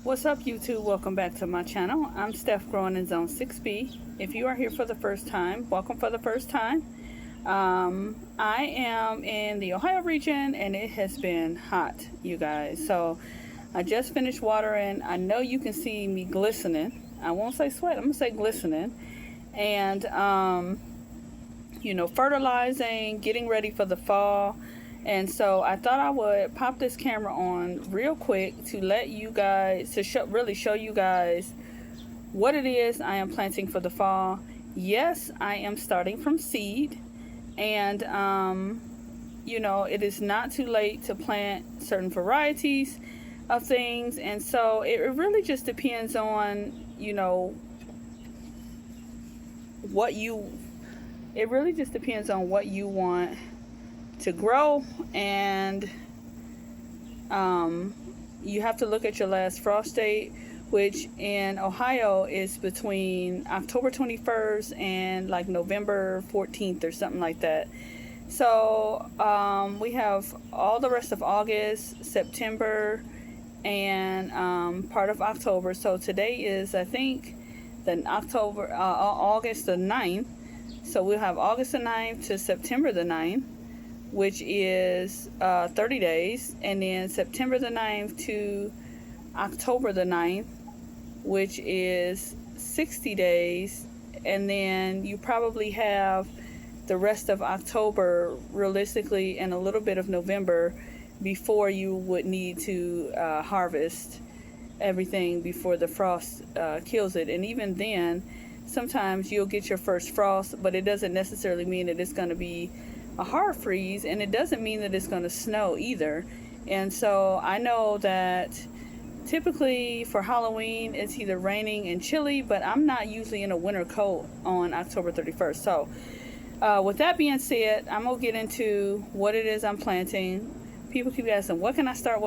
What's up, YouTube? Welcome back to my channel. I'm Steph, growing in Zone 6B. If you are here for the first time, welcome for the first time. I am in the Ohio region and it has been hot, you guys. So I just finished watering. I know you can see me glistening. I won't say sweat, I'm gonna say glistening. And fertilizing, getting ready for the fall. And so I thought I would pop this camera on real quick to let you guys, really show you guys what it is I am planting for the fall. Yes, I am starting from seed, and it is not too late to plant certain varieties of things. And so it really just depends on what you want to grow. And you have to look at your last frost date, which in Ohio is between October 21st and like November 14th or something like that. So we have all the rest of August, September, and part of October. So today is, I think, August the 9th. So we'll have August the 9th to September the 9th, which is 30 days, and then September the 9th to October the 9th, which is 60 days, and then you probably have the rest of October realistically and a little bit of November before you would need to harvest everything before the frost kills it. And even then, sometimes you'll get your first frost, but it doesn't necessarily mean that it's going to be a hard freeze, and it doesn't mean that it's going to snow either. And so I know that typically for Halloween it's either raining and chilly, but I'm not usually in a winter coat on October 31st. So with that being said, I'm gonna get into what it is I'm planting. People keep asking, what can I start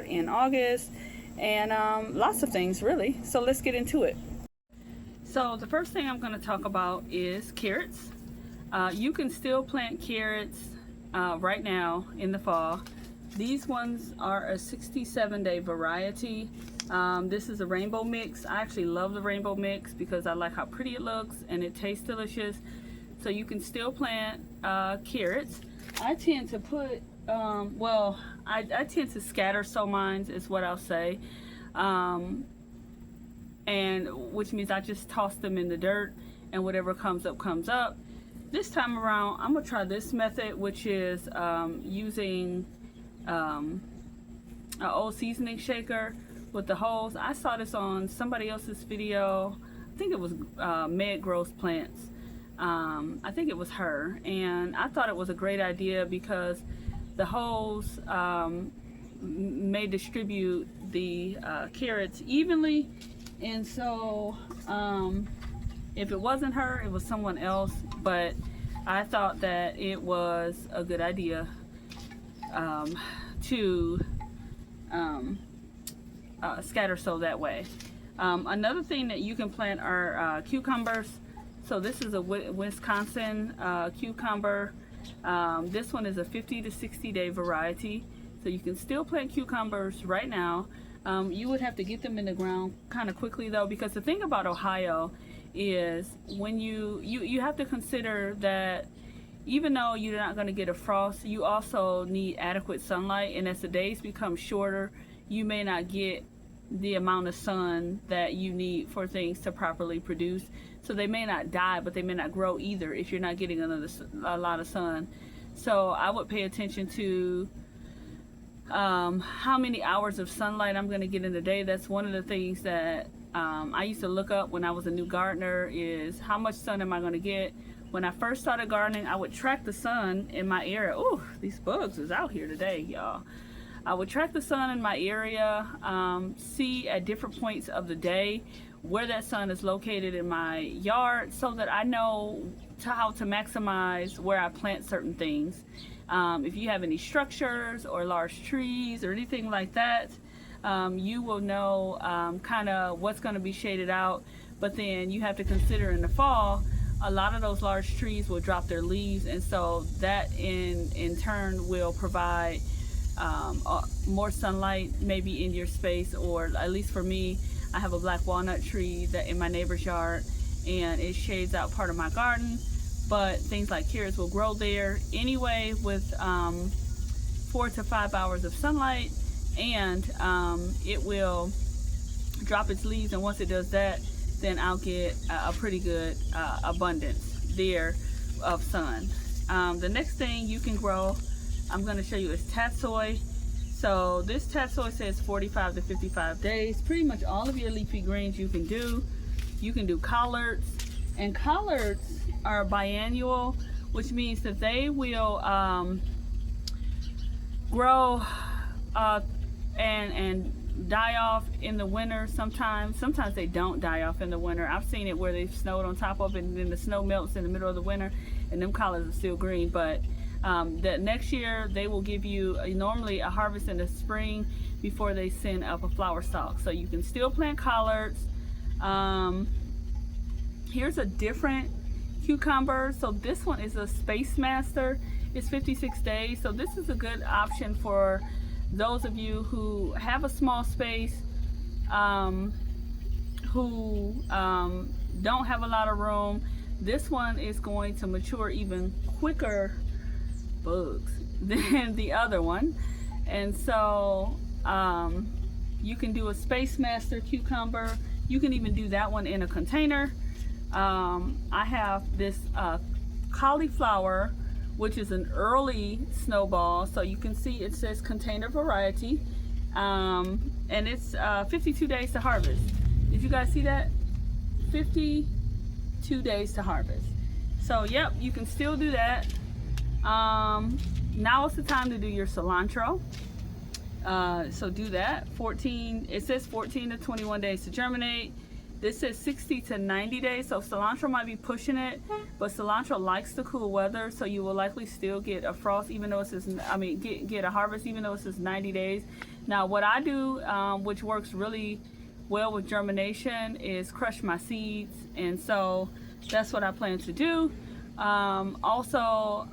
in August, and lots of things really. So let's get into it. So the first thing I'm going to talk about is carrots. You can still plant carrots right now in the fall. These ones are a 67-day variety. This is a rainbow mix. I actually love the rainbow mix because I like how pretty it looks and it tastes delicious. So you can still plant carrots. I tend to put, I tend to scatter sow mines is what I'll say. And which means I just toss them in the dirt and whatever comes up comes up. This time around, I'm gonna try this method, which is using an old seasoning shaker with the holes. I saw this on somebody else's video. I think it was Meg Grows Plants. I think it was her, and I thought it was a great idea because the holes may distribute the carrots evenly. And so if it wasn't her, it was someone else, but I thought that it was a good idea to scatter sow that way. Another thing that you can plant are cucumbers. So this is a Wisconsin cucumber. This one is a 50 to 60 day variety. So you can still plant cucumbers right now. You would have to get them in the ground kind of quickly though, because the thing about Ohio is when you have to consider that even though you're not going to get a frost, you also need adequate sunlight, and as the days become shorter, you may not get the amount of sun that you need for things to properly produce. So they may not die, but they may not grow either if you're not getting a lot of sun. So I would pay attention to how many hours of sunlight I'm going to get in a day. That's one of the things that I used to look up when I was a new gardener, is how much sun am I going to get. When I first started gardening, I would track the sun in my area. Ooh, these bugs is out here today, y'all. I would track the sun in my area, see at different points of the day where that sun is located in my yard, so that I know how to maximize where I plant certain things. If you have any structures or large trees or anything like that, you will know kind of what's going to be shaded out. But then you have to consider in the fall, a lot of those large trees will drop their leaves, and so that in turn will provide more sunlight maybe in your space, or at least for me, I have a black walnut tree that in my neighbor's yard, and it shades out part of my garden, but things like carrots will grow there anyway with 4 to 5 hours of sunlight, and it will drop its leaves, and once it does that, then I'll get a pretty good abundance there of sun. The next thing you can grow, I'm going to show you, is tatsoi. So this tatsoi says 45 to 55 days. Pretty much all of your leafy greens you can do. You can do collards, and collards are biannual, which means that they will grow and die off in the winter sometimes. Sometimes they don't die off in the winter. I've seen it where they've snowed on top of it and then the snow melts in the middle of the winter and them collards are still green. But the next year they will give you normally a harvest in the spring before they send up a flower stalk. So you can still plant collards. Here's a different cucumber. So this one is a Space Master. It's 56 days. So this is a good option for those of you who have a small space, who don't have a lot of room. This one is going to mature even quicker, bugs, than the other one. And so you can do a Space Master cucumber. You can even do that one in a container. I have this cauliflower, which is an early snowball. So you can see it says container variety, and it's 52 days to harvest. Did you guys see that? 52 days to harvest. So yep, you can still do that. Now is the time to do your cilantro. So do that. It says 14 to 21 days to germinate. This says 60 to 90 days, so cilantro might be pushing it, but cilantro likes the cool weather, so you will likely still get a frost, even though it says, get a harvest, even though it says 90 days. Now, what I do, which works really well with germination, is crush my seeds, and so that's what I plan to do. Also,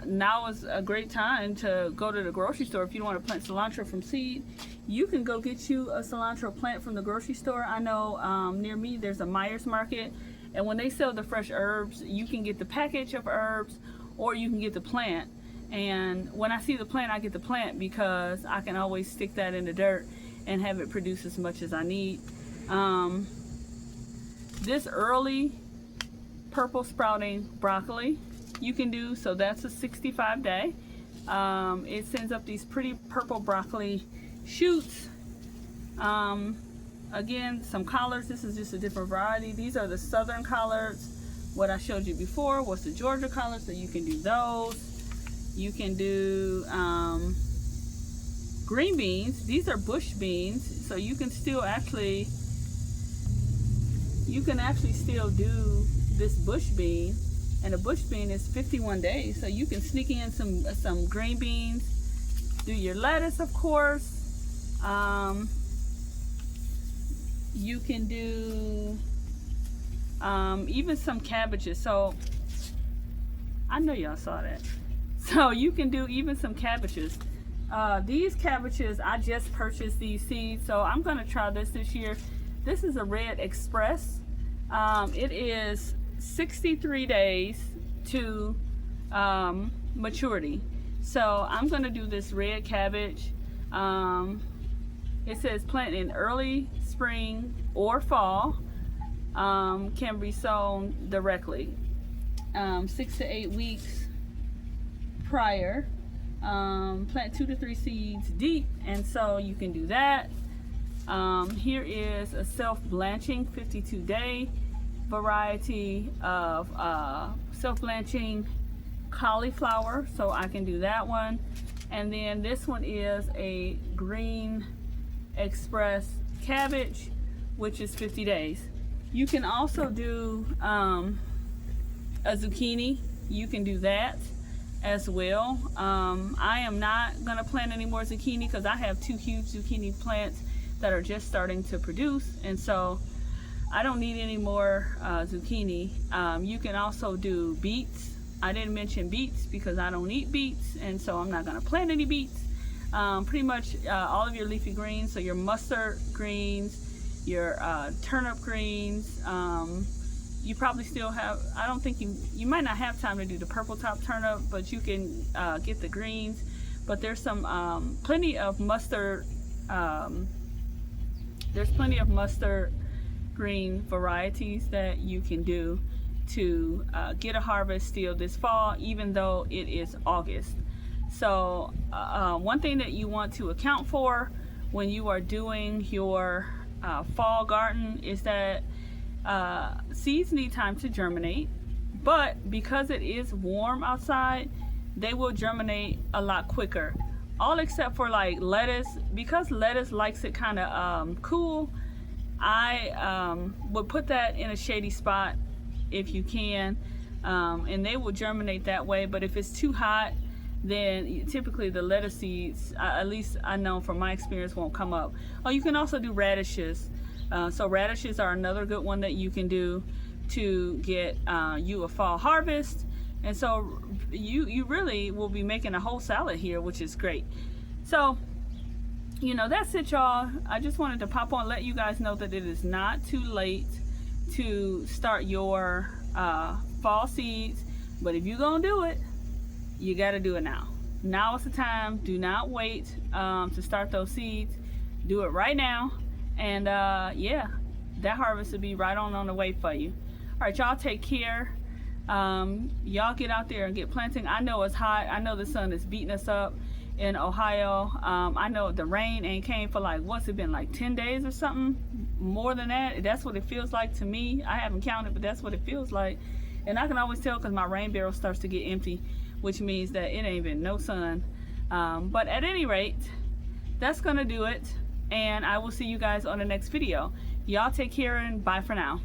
now is a great time to go to the grocery store. If you want to plant cilantro from seed, you can go get you a cilantro plant from the grocery store. I know near me there's a Myers Market, and when they sell the fresh herbs, you can get the package of herbs or you can get the plant. And when I see the plant, I get the plant because I can always stick that in the dirt and have it produce as much as I need. This early purple sprouting broccoli you can do, so that's a 65 day. It sends up these pretty purple broccoli shoots. Again, some collards. This is just a different variety. These are the southern collards. What I showed you before was the Georgia collards, so you can do those. You can do green beans. These are bush beans, so you can actually still do this bush bean. And a bush bean is 51 days, so you can sneak in some green beans. Do your lettuce, of course. You can do even some cabbages. So I know y'all saw that. So you can do even some cabbages. These cabbages, I just purchased these seeds, so I'm gonna try this year. This is a Red Express. It is 63 days to maturity. So I'm going to do this red cabbage. It says plant in early spring or fall. Can be sown directly 6 to 8 weeks prior. Plant 2 to 3 seeds deep, and so you can do that. Here is a self-blanching 52-day variety of self-blanching cauliflower, so I can do that one. And then this one is a green express cabbage, which is 50 days. You can also do a zucchini. You can do that as well. I am not gonna plant any more zucchini because I have 2 huge zucchini plants that are just starting to produce, and so I don't need any more zucchini. You can also do beets. I didn't mention beets because I don't eat beets, and so I'm not gonna plant any beets. pretty much all of your leafy greens. So your mustard greens, your turnip greens. You probably still have, I don't think you might not have time to do the purple top turnip, but you can get the greens. But there's some plenty of mustard. There's plenty of mustard green varieties that you can do to get a harvest still this fall, even though it is August. So one thing that you want to account for when you are doing your fall garden is that seeds need time to germinate, but because it is warm outside, they will germinate a lot quicker. All except for like lettuce, because lettuce likes it kind of cool. I would put that in a shady spot if you can, and they will germinate that way. But if it's too hot, then typically the lettuce seeds, at least I know from my experience, won't come up. Oh, you can also do radishes. So radishes are another good one that you can do to get you a fall harvest. And so you really will be making a whole salad here, which is great. So, you know, that's it, y'all. I just wanted to pop on, let you guys know that it is not too late to start your fall seeds. But if you're gonna do it, you got to do it now. Now is the time. Do not wait to start those seeds. Do it right now. And yeah, that harvest will be right on the way for you. All right, y'all, take care. Y'all get out there and get planting. I know it's hot. I know the sun is beating us up in Ohio. I know the rain ain't came for like, what's it been, like 10 days or something? More than that. That's what it feels like to me. I haven't counted, but that's what it feels like. And I can always tell because my rain barrel starts to get empty, which means that it ain't been no sun. But at any rate, that's gonna do it. And I will see you guys on the next video. Y'all take care and bye for now.